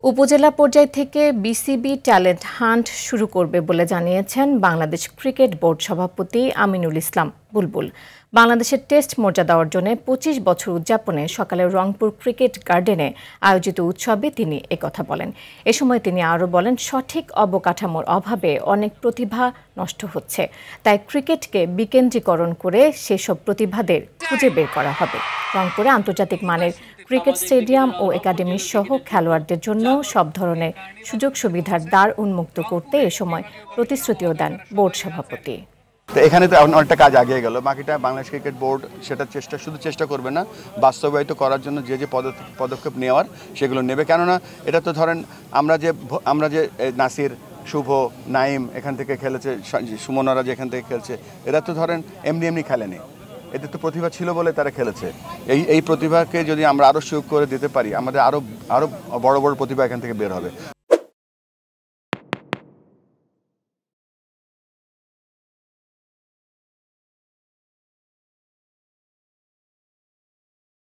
উপজেলা পর্যায় থেকে বিসিবি ট্যালেন্ট হান্ট শুরু করবে বলে জানিয়েছেন বাংলাদেশ ক্রিকেট বোর্ড সভাপতি আমিনুল ইসলাম বুলবুল। বাংলাদেশের টেস্ট মর্যাদা অর্জনে ২৫ বছর উদযাপনে সকালে রংপুর ক্রিকেট গার্ডেনে আয়োজিত উৎসবে তিনি একথা বলেন। এ সময় তিনি আরও বলেন, সঠিক অবকাঠামোর অভাবে অনেক প্রতিভা নষ্ট হচ্ছে, তাই ক্রিকেটকে বিকেন্দ্রীকরণ করে সেসব প্রতিভাদের খুঁজে বের করা হবে। রংপুরে আন্তর্জাতিক মানের ক্রিকেট স্টেডিয়াম ও একাডেমি সহ খেলোয়াড়দের জন্য সব ধরনের সুযোগ সুবিধার দ্বার উন্মুক্ত করতে এ সময় প্রতিশ্রুতিও দেন বোর্ড সভাপতি। তো এখানে তো অনেকটা কাজ আগিয়ে গেল, বাকিটা বাংলাদেশ ক্রিকেট বোর্ড সেটা শুধু চেষ্টা করবে না, বাস্তবায়িত করার জন্য যে পদক্ষেপ নেওয়ার সেগুলো নেবে। কেননা এটা তো ধরেন আমরা যে নাসির, শুভ, নাইম এখান থেকে খেলেছে, সুমনরা যে এখান থেকে খেলছে, এরা তো ধরেন এমনি খেলেনি, এদের তো প্রতিভা ছিল বলে তারা খেলেছে। এই প্রতিভাকে যদি আমরা আরও সুযোগ করে দিতে পারি, আমাদের আরও বড় বড় প্রতিভা এখান থেকে বের হবে।